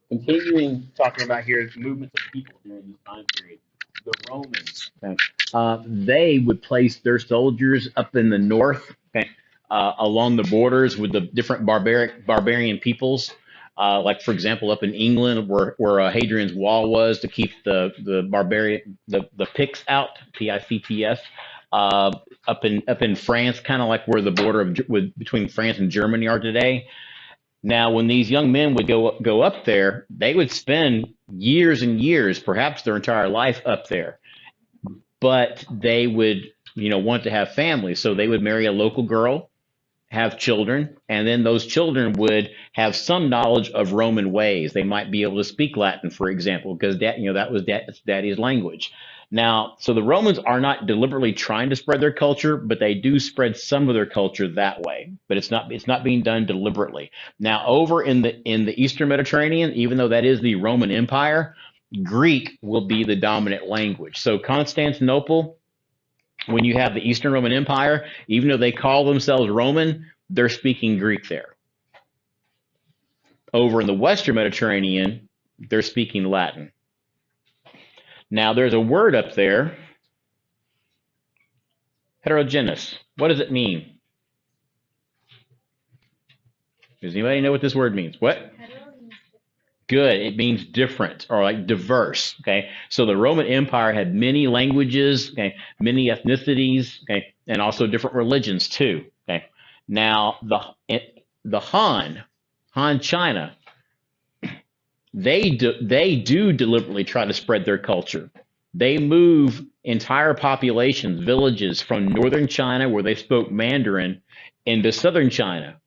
Continuing talking about here movements of people during this time period. The Romans, okay, they would place their soldiers up in the north, okay, along the borders with the different barbarian peoples. Like for example, up in England, where Hadrian's Wall was to keep the Picts out, Picts. Uh, up in France, kind of like where the border between France and Germany are today. Now, when these young men would go up there, they would spend years and years, perhaps their entire life up there. But they would, want to have families, so they would marry a local girl, have children, and then those children would have some knowledge of Roman ways. They might be able to speak Latin, for example, because that was daddy's language. Now, so the Romans are not deliberately trying to spread their culture, but they do spread some of their culture that way. But it's not being done deliberately. Now, over in the Eastern Mediterranean, even though that is the Roman Empire, Greek will be the dominant language. So Constantinople, when you have the Eastern Roman Empire, even though they call themselves Roman, they're speaking Greek there. Over in the Western Mediterranean, they're speaking Latin. Now, there's a word up there, heterogeneous. What does it mean? Does anybody know what this word means? What? Good. It means different or like diverse. Okay. So the Roman Empire had many languages, okay, many ethnicities, okay, and also different religions too. Okay. Now the Han China, they do deliberately try to spread their culture. They move entire populations, villages from northern China where they spoke Mandarin into southern China,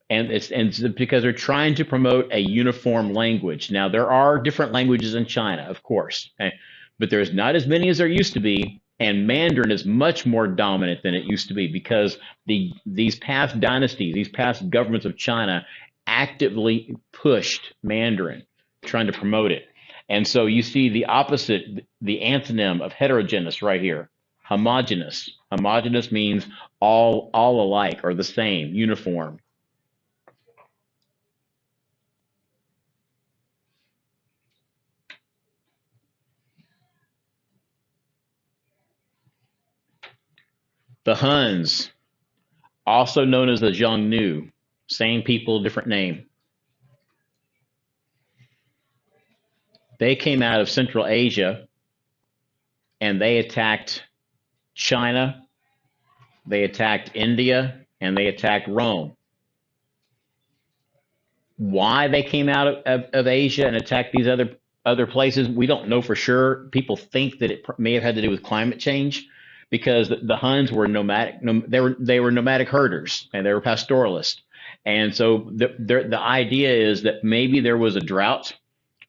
and it's because they're trying to promote a uniform language. Now there are different languages in China, of course, okay? But there's not as many as there used to be, and Mandarin is much more dominant than it used to be because these past dynasties, these past governments of China actively pushed Mandarin, trying to promote it. And so you see the opposite, the antonym of heterogeneous right here, homogeneous. Homogeneous means all alike or the same, uniform. The Huns, also known as the Xiongnu, same people, different name. They came out of Central Asia and they attacked China, they attacked India, and they attacked Rome. Why they came out of Asia and attacked these other places, we don't know for sure. People think that it may have had to do with climate change because the Huns were nomadic. They were nomadic herders and they were pastoralists. And so the idea is that maybe there was a drought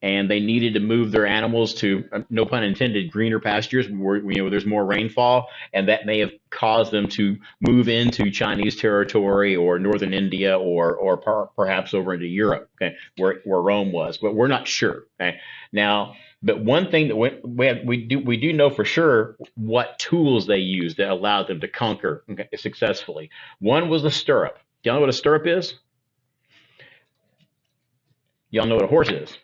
and they needed to move their animals to, no pun intended, greener pastures where there's more rainfall, and that may have caused them to move into Chinese territory or northern India or perhaps over into Europe, okay, where Rome was, but we're not sure. Okay, now, but one thing that we do know for sure what tools they used that allowed them to conquer, okay, successfully. One was the stirrup. Do y'all know what a stirrup is? Y'all know what a horse is?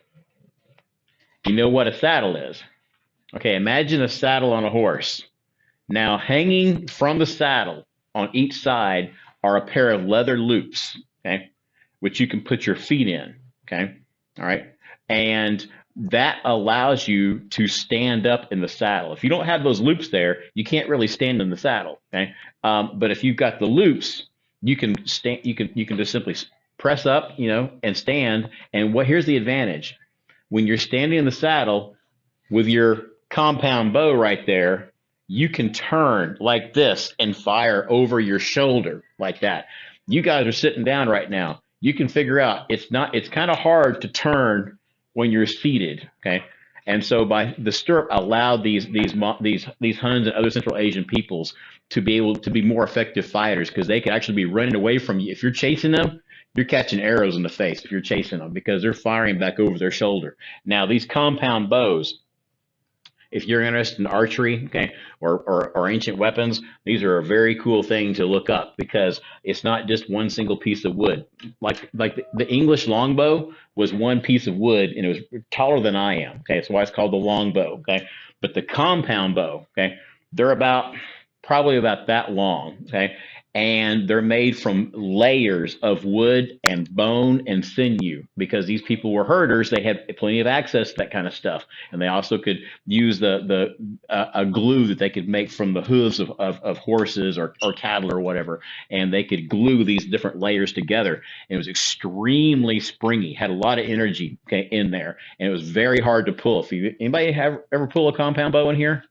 You know what a saddle is? Okay, imagine a saddle on a horse. Now, hanging from the saddle on each side are a pair of leather loops, okay, which you can put your feet in, okay, all right, and that allows you to stand up in the saddle. If you don't have those loops there, you can't really stand in the saddle, okay. But if you've got the loops, you can stand. You can just simply press up, and stand. And here's the advantage: when you're standing in the saddle with your compound bow right there, you can turn like this and fire over your shoulder like that. You guys are sitting down right now. You can figure out it's kind of hard to turn when you're seated, okay? And so by the stirrup allowed these Huns and other Central Asian peoples to be able to be more effective fighters because they could actually be running away from you. If you're chasing them, you're catching arrows in the face if you're chasing them because they're firing back over their shoulder. Now, these compound bows, if you're interested in archery, okay, or ancient weapons, these are a very cool thing to look up because it's not just one single piece of wood. Like the English longbow was one piece of wood and it was taller than I am. Okay, that's why it's called the longbow. Okay, but the compound bow, okay, they're about probably about that long. Okay, and they're made from layers of wood and bone and sinew because these people were herders. They had plenty of access to that kind of stuff, and they also could use the a glue that they could make from the hooves of horses or cattle or whatever, and they could glue these different layers together. And it was extremely springy, had a lot of energy, okay, in there, and it was very hard to pull. If you anybody have ever pull a compound bow in here,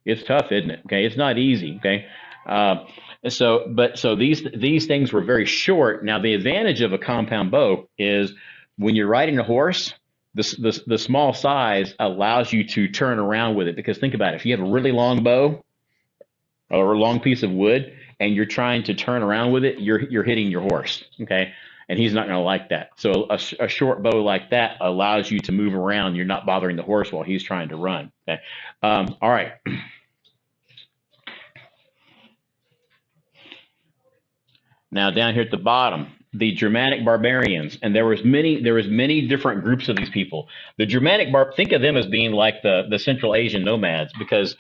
it's tough, isn't it? Okay, it's not easy. Okay, uh, so these things were very short. Now the advantage of a compound bow is when you're riding a horse, the small size allows you to turn around with it. Because think about it, if you have a really long bow or a long piece of wood and you're trying to turn around with it, you're hitting your horse. Okay. And he's not going to like that. So a short bow like that allows you to move around. You're not bothering the horse while he's trying to run. Okay. All right. Now down here at the bottom, the Germanic barbarians, and there was many different groups of these people. The think of them as being like the Central Asian nomads, because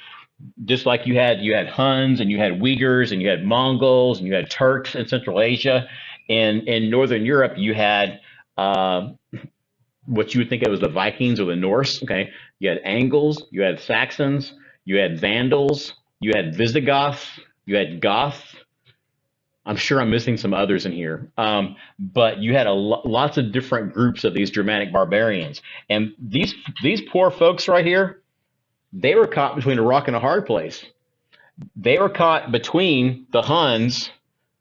just like you had Huns and you had Uyghurs and you had Mongols and you had Turks in Central Asia. In Northern Europe, you had what you would think of as the Vikings or the Norse. Okay, you had Angles, you had Saxons, you had Vandals, you had Visigoths, you had Goths. I'm sure I'm missing some others in here, but you had lots of different groups of these Germanic barbarians, and these poor folks right here, they were caught between a rock and a hard place. They were caught between the Huns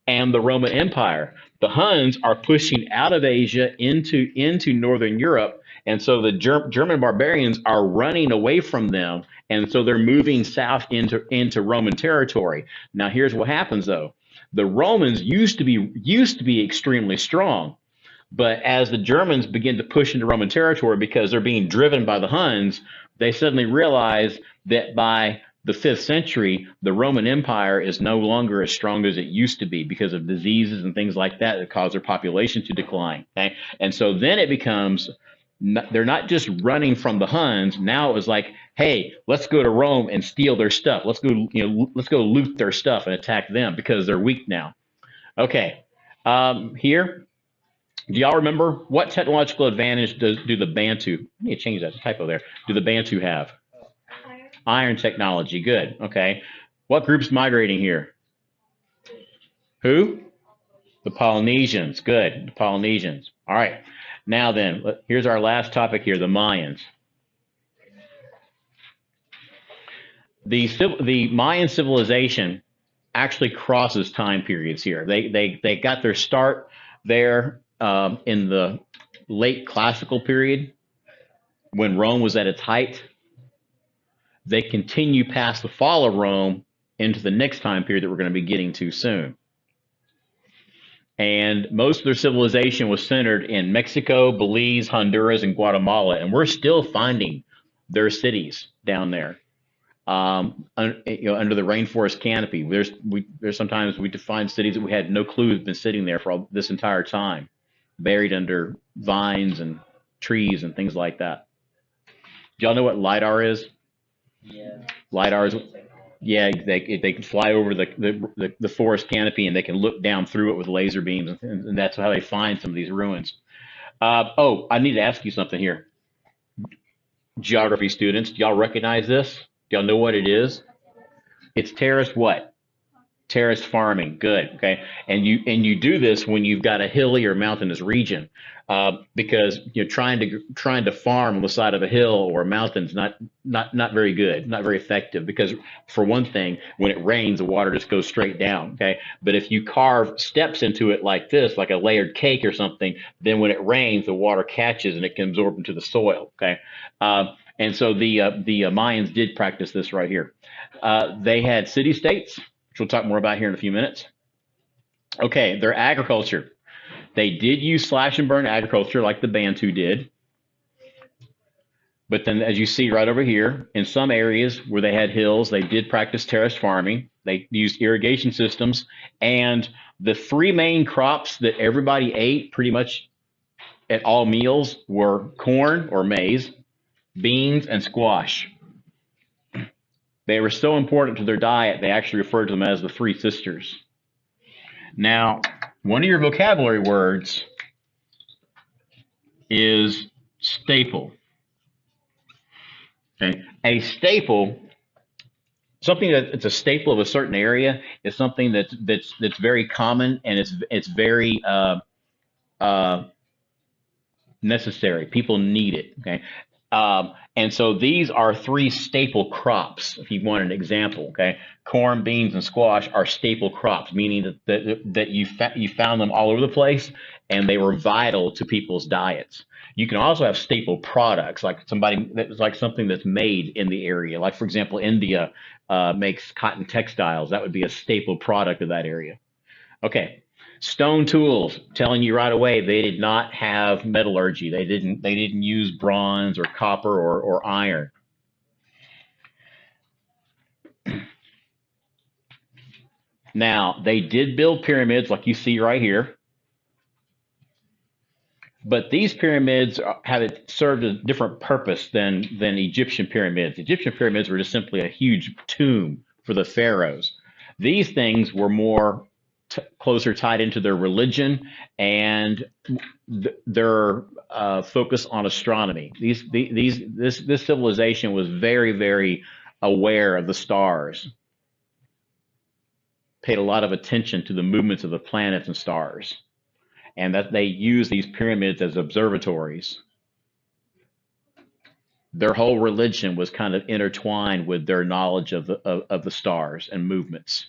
and the Roman Empire. The Huns are pushing out of Asia into Northern Europe, and so the German barbarians are running away from them, and so they're moving south into Roman territory. Now, here's what happens though. The Romans used to be extremely strong, but as the Germans begin to push into Roman territory because they're being driven by the Huns, they suddenly realize that by the 5th century, the Roman Empire is no longer as strong as it used to be because of diseases and things like that that cause their population to decline. Okay? And so then it becomes they're not just running from the Huns. Now it was like, hey, let's go to Rome and steal their stuff. Let's go loot their stuff and attack them because they're weak now. Okay, here, do y'all remember what technological advantage do the Bantu? I need to change that typo there. Do the Bantu have? Iron technology. Good. Okay. What group's migrating here? Who? The Polynesians. Good. The Polynesians. All right. Now then, here's our last topic here, the Mayans. The Mayan civilization actually crosses time periods here. They got their start there in the late classical period when Rome was at its height. They continue past the fall of Rome into the next time period that we're going to be getting to soon. And most of their civilization was centered in Mexico, Belize, Honduras, and Guatemala. And we're still finding their cities down there, under the rainforest canopy. There's sometimes we find cities that we had no clue have been sitting there for this entire time, buried under vines and trees and things like that. Do y'all know what LIDAR is? Yeah. LIDAR is. Yeah, they can fly over the forest canopy and they can look down through it with laser beams, and that's how they find some of these ruins. I need to ask you something here. Geography students, do y'all recognize this? Do y'all know what it is? It's terraced what? Terraced farming. Good. Okay. And you do this when you've got a hilly or mountainous region, because you're trying to farm on the side of a hill or a mountain is not very good, not very effective. Because for one thing, when it rains, the water just goes straight down. Okay. But if you carve steps into it like this, like a layered cake or something, then when it rains, the water catches and it can absorb into the soil. Okay. And so the Mayans did practice this right here. They had city states, which we'll talk more about here in a few minutes. Okay, their agriculture. They did use slash and burn agriculture like the Bantu did. But then, as you see right over here, in some areas where they had hills, they did practice terraced farming. They used irrigation systems. And the three main crops that everybody ate pretty much at all meals were corn or maize, beans, and squash. They were so important to their diet, they actually referred to them as the Three Sisters. Now, one of your vocabulary words is staple. Okay? A staple, something that it's a staple of a certain area, is something that's very common, and it's very uh, necessary. People need it. Okay. And so these are three staple crops. If you want an example, okay, corn, beans, and squash are staple crops, meaning that you found them all over the place, and they were vital to people's diets. You can also have staple products, like something that's made in the area. Like for example, India makes cotton textiles. That would be a staple product of that area. Okay. Stone tools, telling you right away they did not have metallurgy. They didn't use bronze or copper or iron. Now, they did build pyramids like you see right here, but these pyramids have served a different purpose than Egyptian pyramids. Egyptian pyramids were just simply a huge tomb for the pharaohs. These things were more closer tied into their religion and their focus on astronomy. This civilization was very, very aware of the stars, paid a lot of attention to the movements of the planets and stars, and that they used these pyramids as observatories. Their whole religion was kind of intertwined with their knowledge of the stars and movements.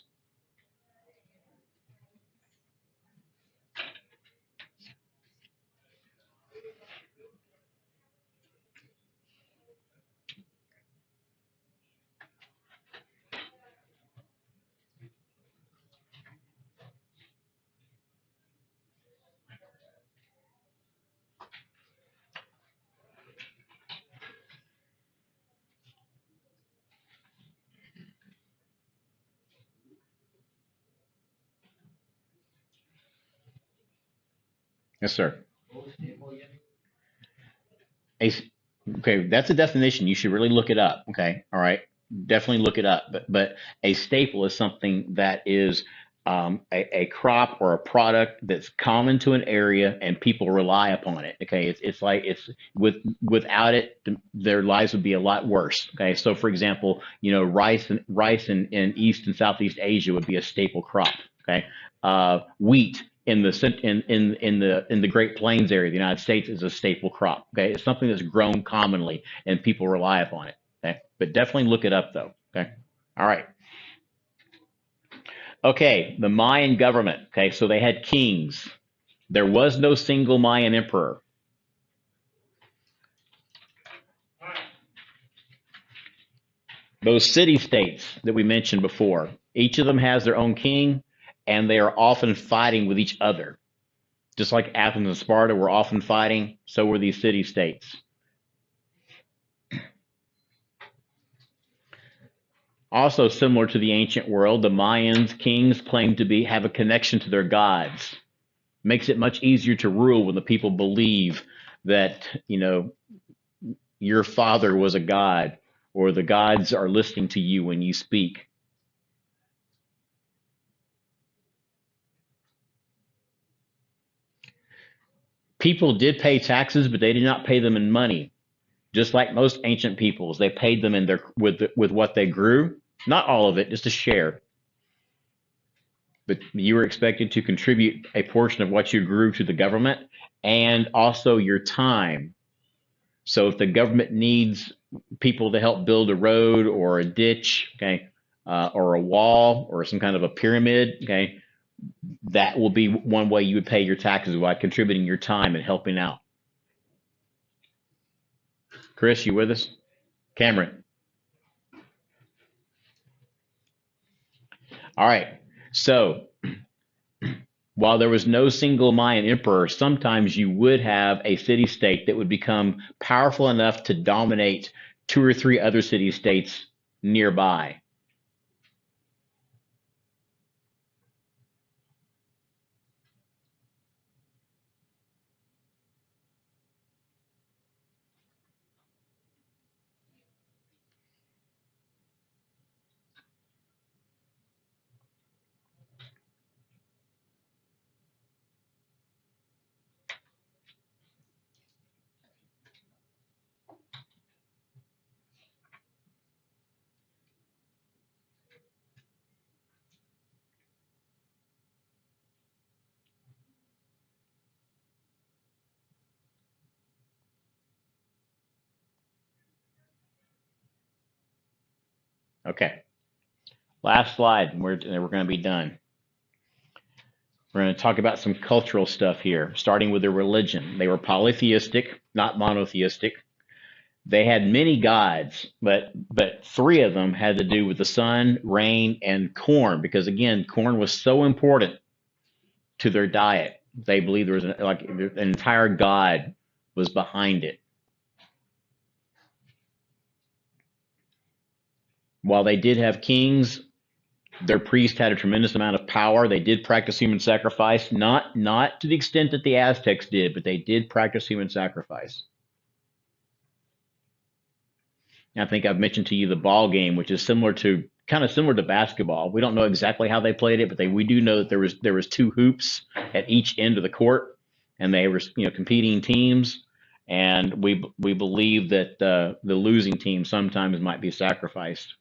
Yes, sir. A, okay, that's a definition. You should really look it up. Okay, all right, definitely look it up. But a staple is something that is a crop or a product that's common to an area and people rely upon it. Okay, it's like it's without it, their lives would be a lot worse. Okay, so for example, rice in East and Southeast Asia would be a staple crop. Okay, wheat in the Great Plains area of the United States is a staple crop. Okay, it's something that's grown commonly and people rely upon it. Okay, but definitely look it up though. Okay, all right. Okay, the Mayan government. Okay, so they had kings. There was no single Mayan emperor. Those city states that we mentioned before, each of them has their own king, and they are often fighting with each other. Just like Athens and Sparta were often fighting, so were these city states. Also similar to the ancient world, the Mayans kings claim to have a connection to their gods. Makes it much easier to rule when the people believe that, your father was a god, or the gods are listening to you when you speak. People did pay taxes, but they did not pay them in money. Just like most ancient peoples, they paid them in their with what they grew. Not all of it, just a share. But you were expected to contribute a portion of what you grew to the government and also your time. So if the government needs people to help build a road or a ditch, okay, or a wall or some kind of a pyramid, okay, that will be one way you would pay your taxes by contributing your time and helping out. Chris, you with us? Cameron. All right. So While there was no single Mayan emperor, sometimes you would have a city state that would become powerful enough to dominate two or three other city states nearby. Okay, last slide, and we're going to be done. We're going to talk about some cultural stuff here, starting with their religion. They were polytheistic, not monotheistic. They had many gods, but three of them had to do with the sun, rain, and corn, because again, corn was so important to their diet. They believed there was an entire god was behind it. While they did have kings, their priests had a tremendous amount of power. They did practice human sacrifice, not to the extent that the Aztecs did, but they did practice human sacrifice. I think I've mentioned to you the ball game, which is kind of similar to basketball. We don't know exactly how they played it, but we do know that there was two hoops at each end of the court, and they were competing teams. And we believe that the losing team sometimes might be sacrificed.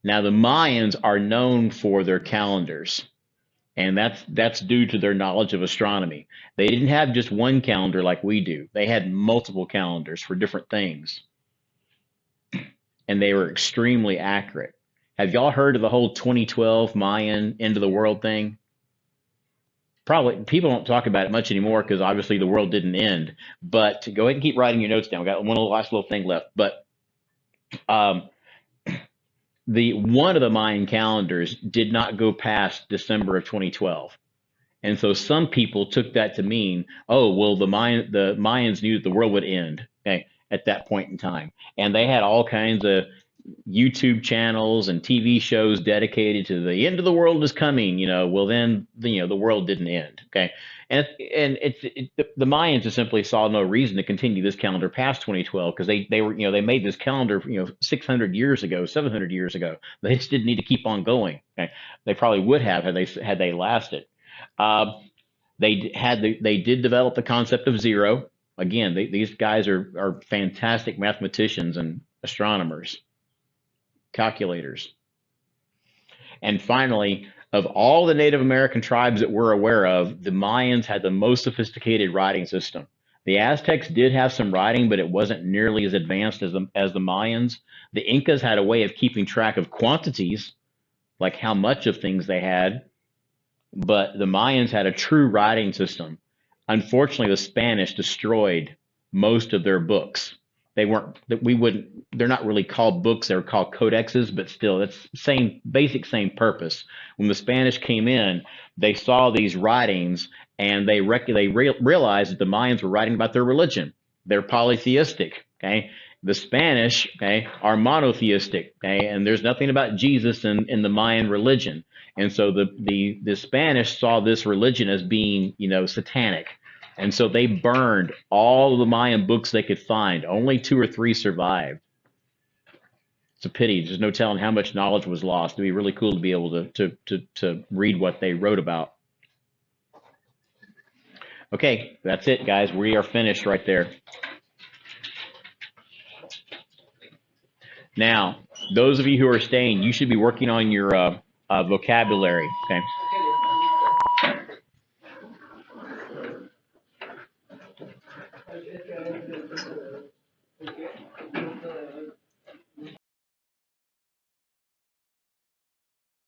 Now the Mayans are known for their calendars. And that's due to their knowledge of astronomy. They didn't have just one calendar like we do. They had multiple calendars for different things. And they were extremely accurate. Have y'all heard of the whole 2012 Mayan end of the world thing? Probably people don't talk about it much anymore because obviously the world didn't end. But go ahead and keep writing your notes down. We got one last little thing left. But the one of the Mayan calendars did not go past December of 2012. And so some people took that to mean, oh, well, the Mayans knew that the world would end, okay, at that point in time. And they had all kinds of YouTube channels and TV shows dedicated to the end of the world is coming, well, then, the world didn't end, okay? And the Mayans just simply saw no reason to continue this calendar past 2012 because they were, they made this calendar, 600 years ago, 700 years ago. They just didn't need to keep on going, okay? They probably would have had they lasted. They did develop the concept of zero. Again, these guys are fantastic mathematicians and astronomers, calculators. And finally, of all the Native American tribes that we're aware of, the Mayans had the most sophisticated writing system. The Aztecs did have some writing, but it wasn't nearly as advanced as the Mayans. The Incas had a way of keeping track of quantities, like how much of things they had, but the Mayans had a true writing system. Unfortunately, the Spanish destroyed most of their books. They're not really called books, they're called codexes, but still, that's same purpose. When the Spanish came in, they saw these writings and they realized that the Mayans were writing about their religion. They're polytheistic, okay? The Spanish, okay, are monotheistic, okay, and there's nothing about Jesus in the Mayan religion. And so the Spanish saw this religion as being, satanic. And so they burned all of the Mayan books they could find. Only 2 or 3 survived. It's a pity. There's no telling how much knowledge was lost. It'd be really cool to be able to read what they wrote about. Okay, that's it, guys. We are finished right there. Now, those of you who are staying, you should be working on your vocabulary, okay?